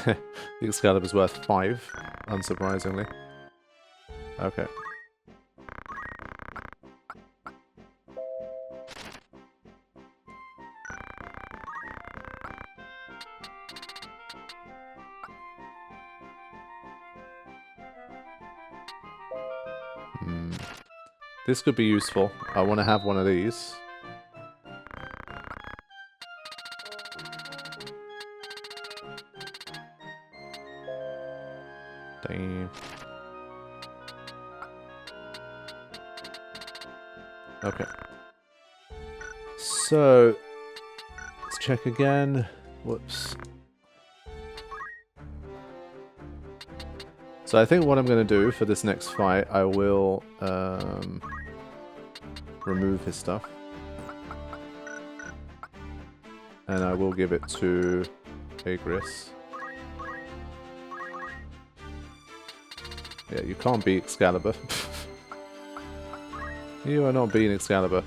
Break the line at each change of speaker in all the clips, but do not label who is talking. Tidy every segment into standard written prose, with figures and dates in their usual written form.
The Excalibur's worth 5, unsurprisingly. Okay. This could be useful. I want to have one of these. Damn. Okay. So, let's check again. Whoops. So I think what I'm going to do for this next fight, I will remove his stuff. And I will give it to Agris. Yeah, you can't beat Excalibur. You are not beating Excalibur.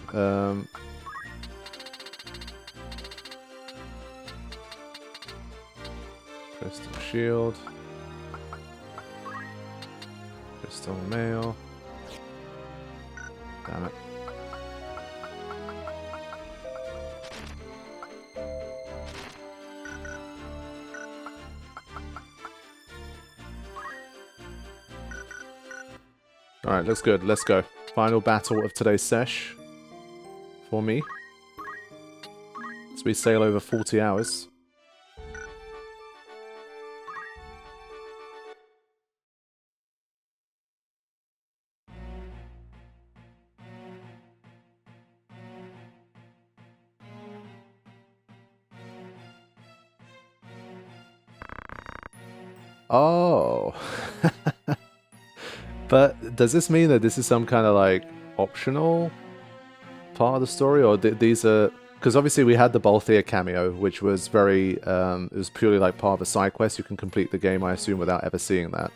Crystal Shield. Crystal Mail. Damn it. Alright, looks good. Let's go. Final battle of today's sesh. For me. As we sail over 40 hours. Oh. But does this mean that this is some kind of like optional part of the story, or these are, because obviously we had the Balthier cameo, which was very it was purely like part of a side quest. You can complete the game, I assume, without ever seeing that.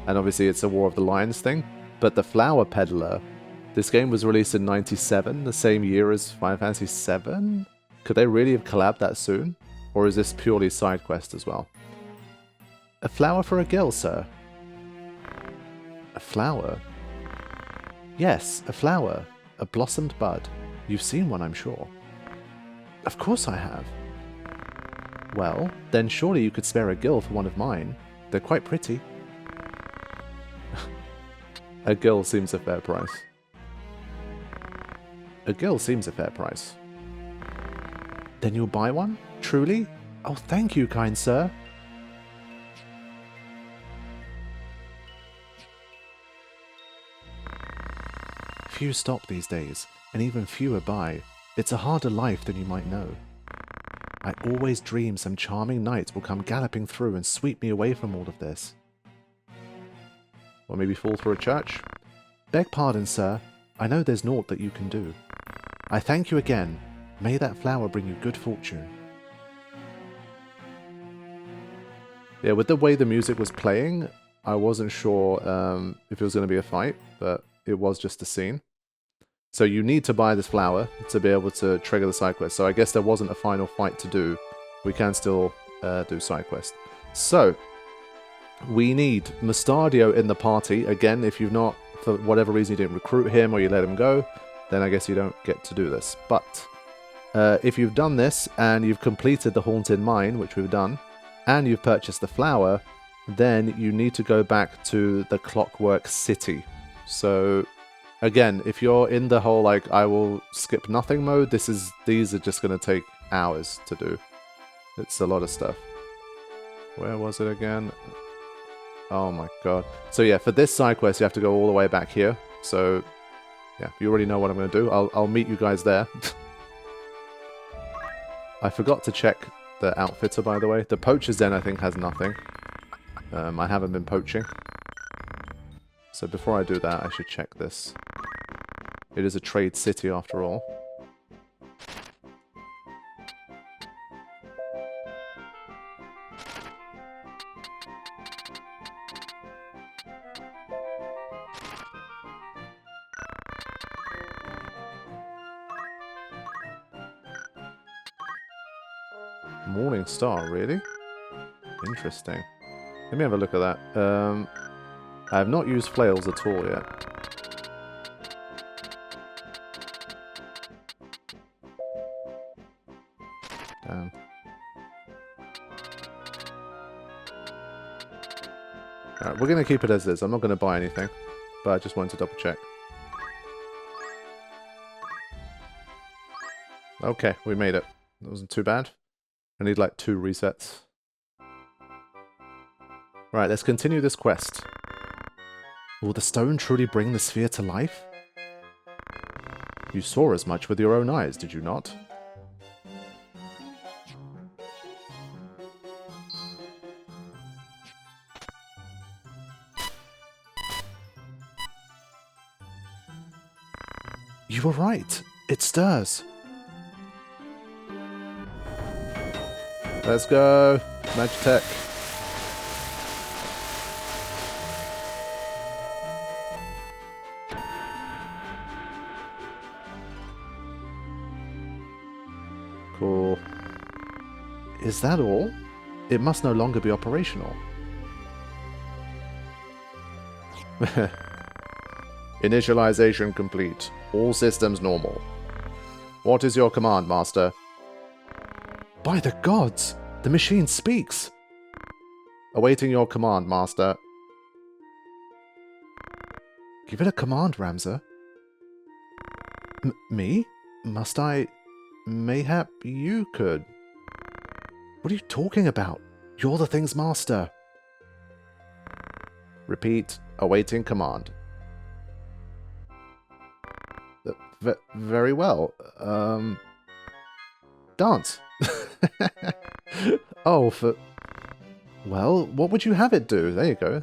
And obviously it's a War of the Lions thing. But the Flower Peddler, this game was released in '97, the same year as Final Fantasy VII. Could they really have collabed that soon, or is this purely side quest as well? A flower for a girl, sir. A flower? Yes, a flower. A blossomed bud. You've seen one, I'm sure. Of course I have. Well, then surely you could spare a gill for one of mine. They're quite pretty. A gill seems a fair price. A gill seems a fair price. Then you'll buy one? Truly? Oh, thank you, kind sir. Few stop these days, and even fewer buy. It's a harder life than you might know. I always dream some charming knight will come galloping through and sweep me away from all of this. Or maybe fall through a church? Beg pardon, sir. I know there's naught that you can do. I thank you again. May that flower bring you good fortune. Yeah, with the way the music was playing, I wasn't sure if it was going to be a fight, but it was just a scene. So you need to buy this flower to be able to trigger the side quest. So I guess there wasn't a final fight to do. We can still do side quest. So we need Mustardio in the party. Again, if you've not, for whatever reason, you didn't recruit him or you let him go, then I guess you don't get to do this. But if you've done this and you've completed the Haunted Mine, which we've done, and you've purchased the flower, then you need to go back to the Clockwork City. So again, if you're in the whole like I will skip nothing mode, these are just going to take hours to do. It's a lot of stuff. Where was it again? Oh my god. So yeah, for this side quest you have to go all the way back here. So yeah, you already know what I'm going to do. I'll meet you guys there. I forgot to check the outfitter, by the way. The Poacher's Den I think has nothing. I haven't been poaching. So before I do that, I should check this. It is a trade city after all. Morning Star, really? Interesting. Let me have a look at that. I have not used flails at all yet. Damn. Alright, we're going to keep it as is. I'm not going to buy anything, but I just wanted to double check. Okay, we made it. That wasn't too bad. I need like 2 resets. Right, let's continue this quest. Will the stone truly bring the sphere to life? You saw as much with your own eyes, did you not? You were right. It stirs. Let's go. Magitech. Cool. Is that all? It must no longer be operational. Initialization complete. All systems normal. What is your command, Master? By the gods! The machine speaks! Awaiting your command, Master. Give it a command, Ramza. Me? Must I? Mayhap you could. What are you talking about? You're the thing's master. Repeat, awaiting command. Very well. Dance. Oh, for... Well, what would you have it do? There you go.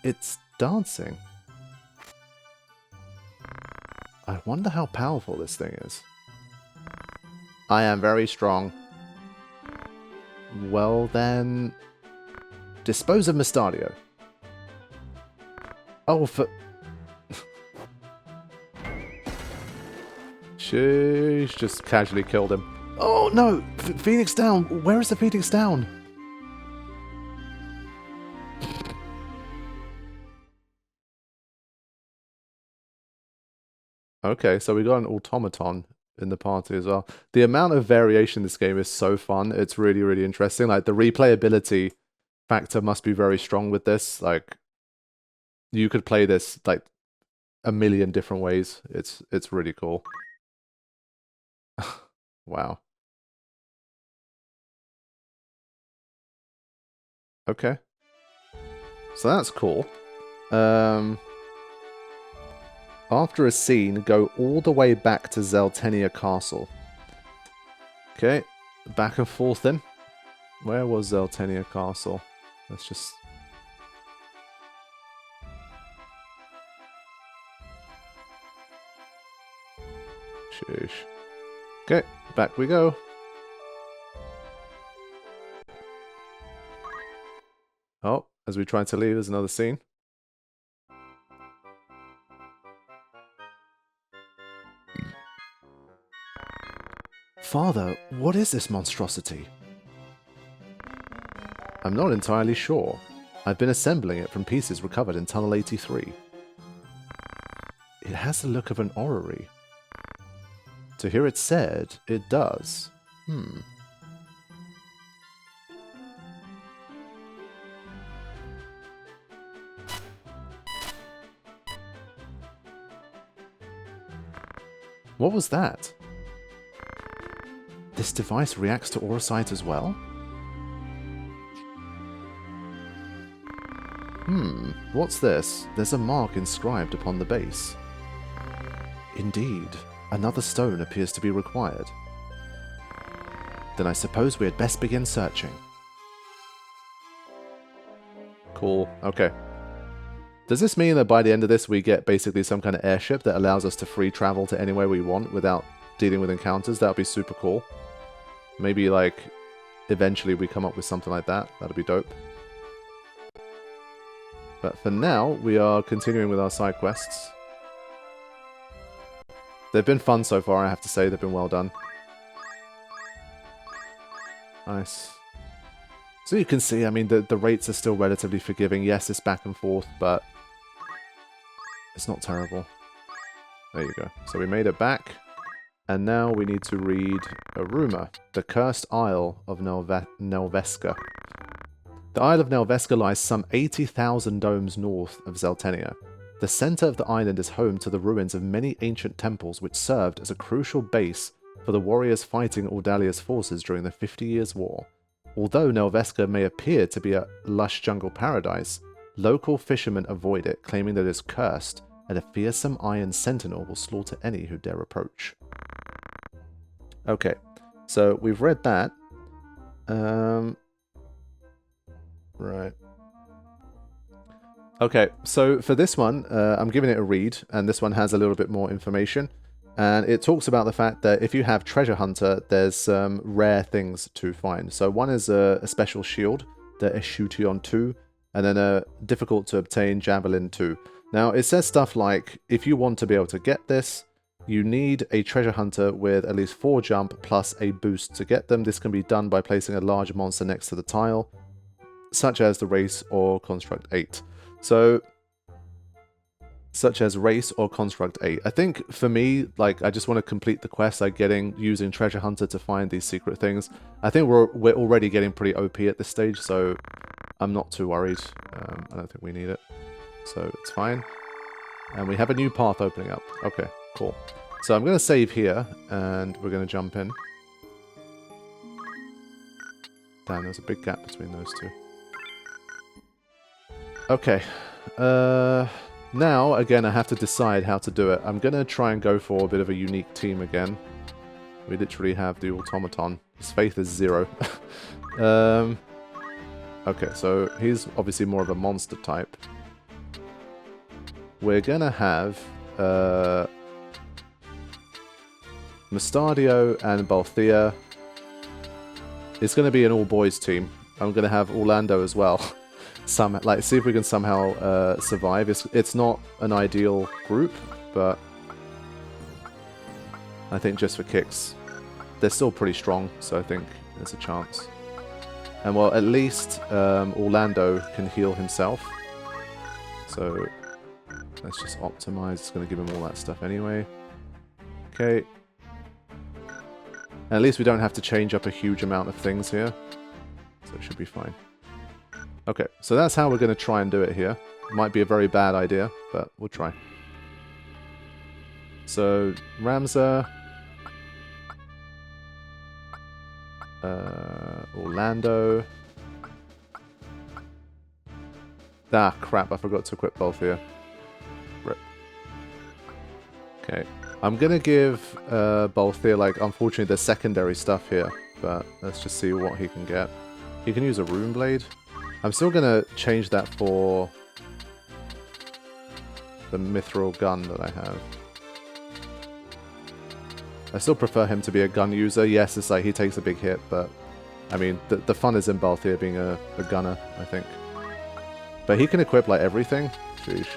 It's dancing. I wonder how powerful this thing is. I am very strong. Well then... Dispose of Mystario. Oh, for... Sheesh, just casually killed him. Oh, no! Phoenix down! Where is the Phoenix down? Okay, so we got an automaton in the party as well. The amount of variation in this game is so fun. It's really, really interesting. Like, the replayability factor must be very strong with this. Like, you could play this, like, a million different ways. It's really cool. Wow. Okay. So that's cool. After a scene, go all the way back to Zeltenia Castle. Okay, back and forth then. Where was Zeltenia Castle? Let's just... Sheesh. Okay, back we go. Oh, as we try to leave, there's another scene. Father, what is this monstrosity? I'm not entirely sure. I've been assembling it from pieces recovered in Tunnel 83. It has the look of an orrery. To hear it said, it does. What was that? This device reacts to auracite as well? What's this? There's a mark inscribed upon the base. Indeed, another stone appears to be required. Then I suppose we had best begin searching. Cool, okay. Does this mean that by the end of this we get basically some kind of airship that allows us to free travel to anywhere we want without dealing with encounters? That would be super cool. Maybe, like, eventually we come up with something like that. That'd be dope. But for now, we are continuing with our side quests. They've been fun so far, I have to say. They've been well done. Nice. So you can see, I mean, the rates are still relatively forgiving. Yes, it's back and forth, but it's not terrible. There you go. So we made it back. And now we need to read a rumor. The Cursed Isle of Nelveska. The Isle of Nelveska lies some 80,000 domes north of Zeltenia. The center of the island is home to the ruins of many ancient temples which served as a crucial base for the warriors fighting Ordalia's forces during the 50 Years' War. Although Nelveska may appear to be a lush jungle paradise, local fishermen avoid it, claiming that it is cursed, and a fearsome iron sentinel will slaughter any who dare approach. Okay, so we've read that. Right. Okay, so for this one, I'm giving it a read, and this one has a little bit more information. And it talks about the fact that if you have Treasure Hunter, there's some rare things to find. So one is a special shield, the Eshution 2, and then a difficult to obtain Javelin 2. Now, it says stuff like, if you want to be able to get this, you need a Treasure Hunter with at least 4 jump plus a boost to get them. This can be done by placing a large monster next to the tile, such as the Reis or Construct 8. So, such as Reis or Construct 8. I think for me, like, I just want to complete the quest, like using Treasure Hunter to find these secret things. I think we're already getting pretty OP at this stage, so I'm not too worried. I don't think we need it. So it's fine. And we have a new path opening up. Okay, cool. So I'm going to save here, and we're going to jump in. Damn, there's a big gap between those two. Okay. Now, again, I have to decide how to do it. I'm going to try and go for a bit of a unique team again. We literally have the automaton. His faith is 0. Okay, so he's obviously more of a monster type. We're going to have Mustadio and Balthea. It's going to be an all-boys team. I'm going to have Orlando as well. See if we can somehow survive. It's not an ideal group, but I think just for kicks, they're still pretty strong, so I think there's a chance. And well, at least Orlando can heal himself. So let's just optimize. It's going to give him all that stuff anyway. Okay. And at least we don't have to change up a huge amount of things here. So it should be fine. Okay, so that's how we're going to try and do it here. Might be a very bad idea, but we'll try. So, Ramza. Orlando. Ah, crap, I forgot to equip both here. Rip. Okay, I'm going to give Balthea, like, unfortunately, the secondary stuff here, but let's just see what he can get. He can use a Rune Blade. I'm still going to change that for the Mithril gun that I have. I still prefer him to be a gun user. Yes, it's like he takes a big hit, but I mean, the fun is in Balthea being a gunner, I think. But he can equip like everything. Sheesh.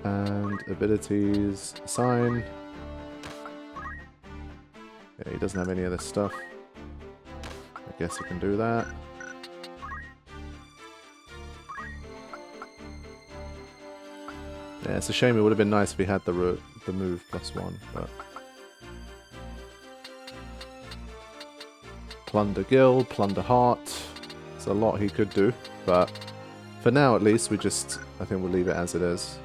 And abilities, sign. Yeah, he doesn't have any of this stuff. I guess he can do that. Yeah, it's a shame. It would have been nice if he had the move +1, but... Plunder Guild, Plunder Heart. There's a lot he could do, but for now at least, I think we'll leave it as it is.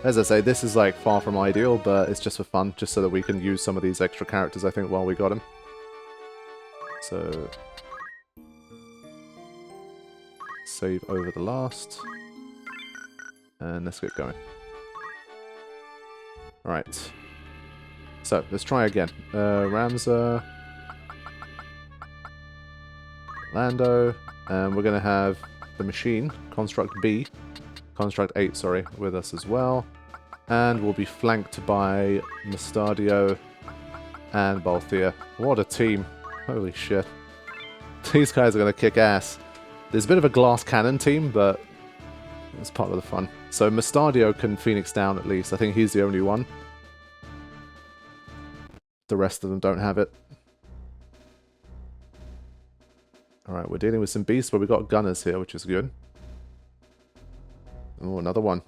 As I say, this is like far from ideal, but it's just for fun, just so that we can use some of these extra characters, I think, while we got him. So... save over the last. And let's get going. Alright. So, let's try again. Ramza. Lando. And we're going to have the machine, Construct B. Construct 8, sorry, with us as well. And we'll be flanked by Mustadio and Balthea. What a team. Holy shit. These guys are going to kick ass. There's a bit of a glass cannon team, but It's part of the fun. So Mustadio can Phoenix down at least. I think he's the only one. The rest of them don't have it. Alright, we're dealing with some beasts, but we've got gunners here, which is good. Oh, another one.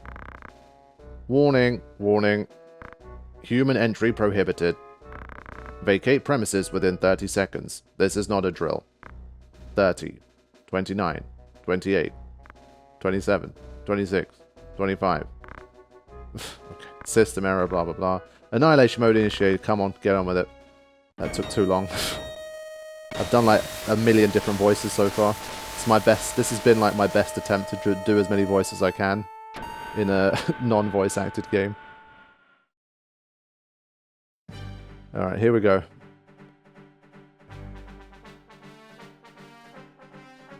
Warning, warning. Human entry prohibited. Vacate premises within 30 seconds. This is not a drill. 30, 29, 28, 27, 26, 25. Okay. System error, blah, blah, blah. Annihilation mode initiated. Come on, get on with it. That took too long. I've done like a million different voices so far. It's my best. This has been like my best attempt to do as many voices as I can in a non-voice acted game. Alright, here we go.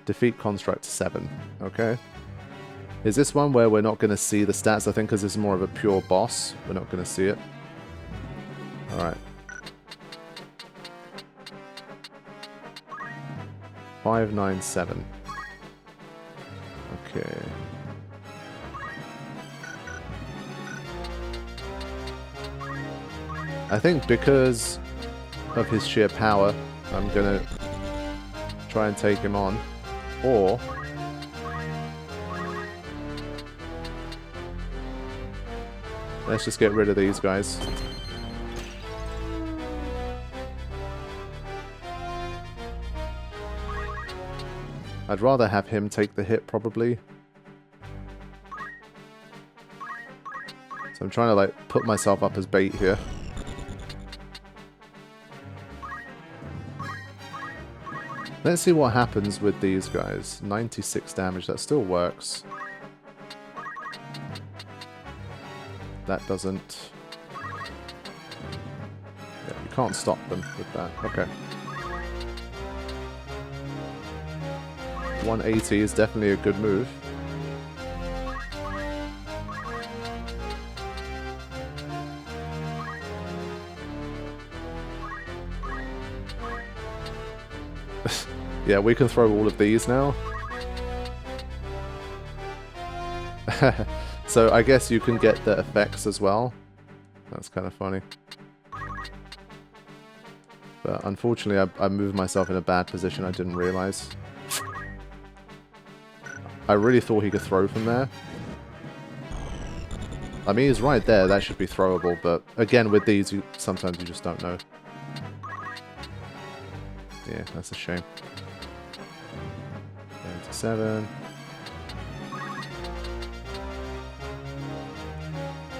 Defeat Construct 7. Okay. Is this one where we're not going to see the stats? I think because this is more of a pure boss. We're not going to see it. Alright. 597. Okay. I think because of his sheer power, I'm gonna try and take him on. Or let's just get rid of these guys. I'd rather have him take the hit, probably. So I'm trying to, like, put myself up as bait here. Let's see what happens with these guys. 96 damage, that still works. That doesn't... Yeah, you can't stop them with that. Okay. 180 is definitely a good move. Yeah, we can throw all of these now. So I guess you can get the effects as well. That's kind of funny. But unfortunately I moved myself in a bad position, I didn't realize. I really thought he could throw from there. I mean, he's right there, that should be throwable, but again, with these, sometimes you just don't know. Yeah, that's a shame. 97.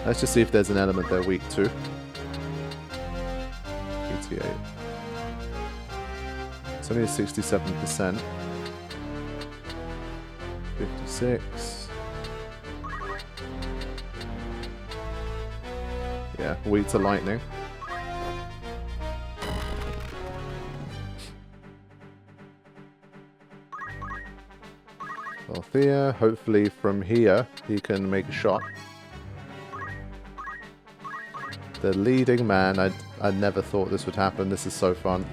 Let's just see if there's an element they're weak to. 88. It's only 67%. 56. Yeah, weak to lightning. Althea, hopefully from here he can make a shot. The leading man, I never thought this would happen. This is so fun.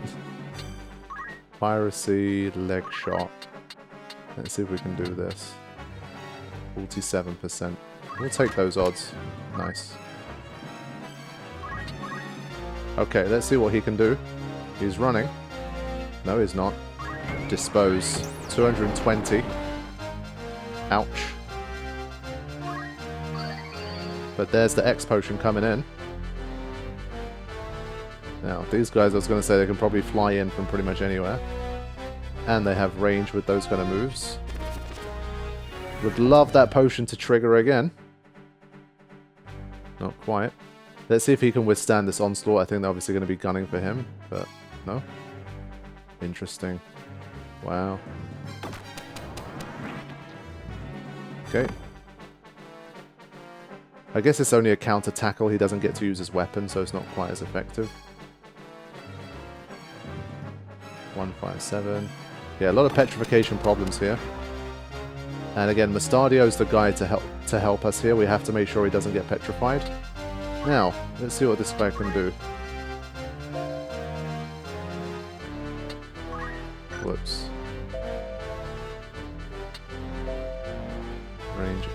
Piracy, leg shot. Let's see if we can do this. 47%. We'll take those odds. Nice. Okay, let's see what he can do. He's running. No, he's not. Dispose. 220. Ouch. But there's the X potion coming in. Now, these guys, I was going to say, they can probably fly in from pretty much anywhere. And they have range with those kind of moves. Would love that potion to trigger again. Not quite. Let's see if he can withstand this onslaught. I think they're obviously going to be gunning for him, but no. Interesting. Wow. Okay. I guess it's only a counter tackle. He doesn't get to use his weapon, so it's not quite as effective. 157. Yeah, a lot of petrification problems here. And again, Mustadio is the guy to help us here. We have to make sure he doesn't get petrified. Now, let's see what this guy can do. Whoops. Range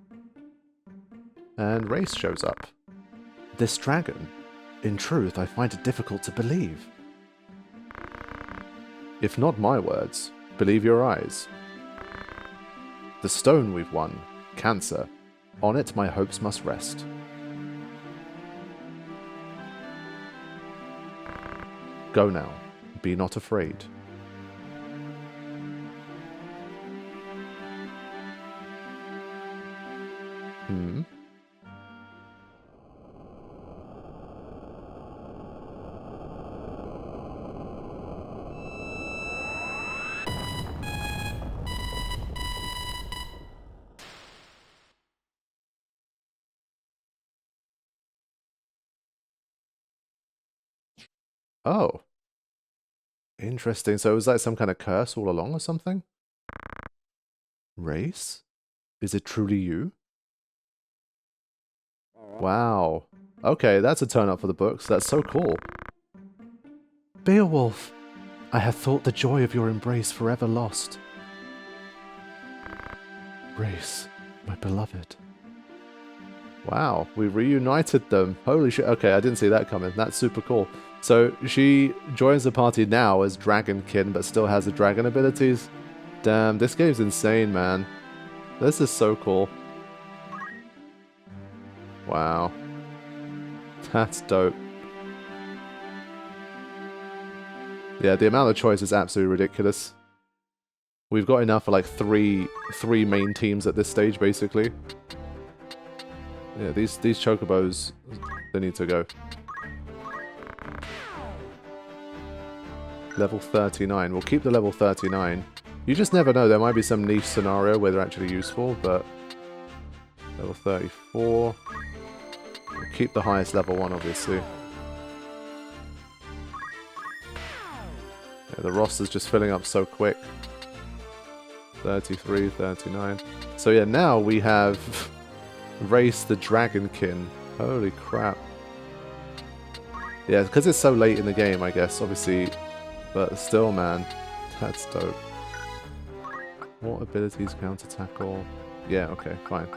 and Reis shows up. This dragon? In truth, I find it difficult to believe. If not my words, believe your eyes. The stone we've won, Cancer. On it my hopes must rest. Go now. Be not afraid. Oh. Interesting. So was that some kind of curse all along or something? Reis? Is it truly you? Wow. Okay, that's a turn up for the books. That's so cool. Beowulf! I have thought the joy of your embrace forever lost. Reis, my beloved. Wow, we reunited them. Holy shit. Okay, I didn't see that coming. That's super cool. So she joins the party now as Dragonkin, but still has the dragon abilities. Damn, this game's insane, man. This is so cool. Wow. That's dope. Yeah, the amount of choice is absolutely ridiculous. We've got enough for like three main teams at this stage, basically. Yeah, these chocobos, they need to go. Level 39. We'll keep the level 39. You just never know. There might be some niche scenario where they're actually useful, but... Level 34. We'll keep the highest level one, obviously. Yeah, the roster's just filling up so quick. 33, 39. So yeah, now we have Reis the Dragonkin. Holy crap. Yeah, because it's so late in the game, I guess, obviously. But still, man, that's dope. What abilities counter tackle? Yeah, okay, fine.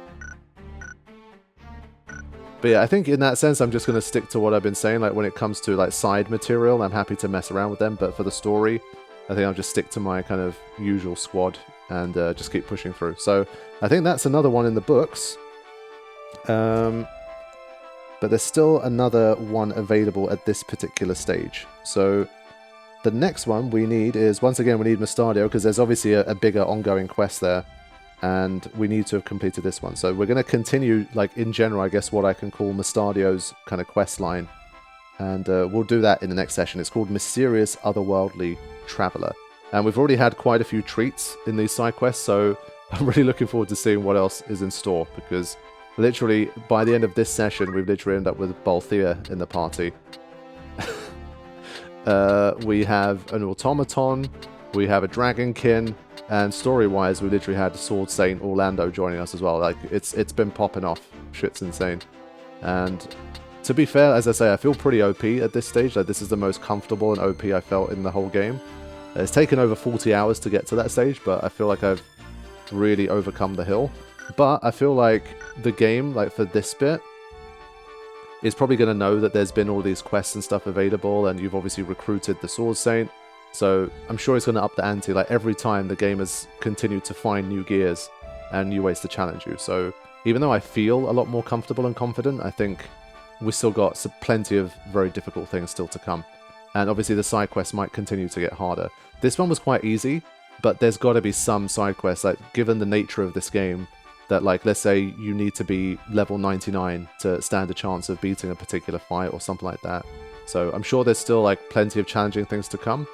But yeah, I think in that sense, I'm just going to stick to what I've been saying. Like, when it comes to like side material, I'm happy to mess around with them. But for the story, I think I'll just stick to my kind of usual squad and just keep pushing through. So I think that's another one in the books. But there's still another one available at this particular stage. So the next one we need is, once again, we need Mustadio, because there's obviously a bigger ongoing quest there. And we need to have completed this one. So we're going to continue, like, in general, I guess, what I can call Mustadio's kind of quest line. And we'll do that in the next session. It's called Mysterious Otherworldly Traveler. And we've already had quite a few treats in these side quests, so I'm really looking forward to seeing what else is in store, because literally, by the end of this session, we've literally ended up with Balthea in the party. We have an automaton, we have a dragonkin, and story-wise, we literally had Sword Saint Orlando joining us as well. Like, it's been popping off. Shit's insane. And to be fair, as I say, I feel pretty OP at this stage. Like, this is the most comfortable and OP I felt in the whole game. It's taken over 40 hours to get to that stage, but I feel like I've really overcome the hill. But I feel like the game, like for this bit, is probably going to know that there's been all these quests and stuff available, and you've obviously recruited the Sword Saint. So I'm sure it's going to up the ante. Like, every time the game has continued to find new gears and new ways to challenge you. So even though I feel a lot more comfortable and confident, I think we've still got plenty of very difficult things still to come. And obviously the side quests might continue to get harder. This one was quite easy, but there's got to be some side quests, like, given the nature of this game, that, like, let's say you need to be level 99 to stand a chance of beating a particular fight or something like that. So I'm sure there's still, like, plenty of challenging things to come,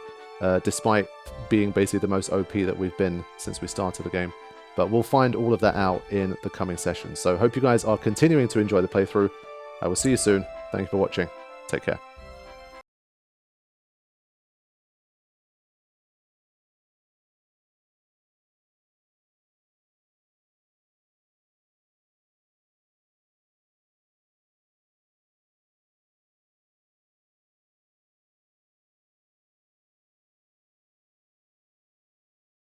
despite being basically the most OP that we've been since we started the game. But we'll find all of that out in the coming sessions. So hope you guys are continuing to enjoy the playthrough. I will see you soon. Thank you for watching. Take care.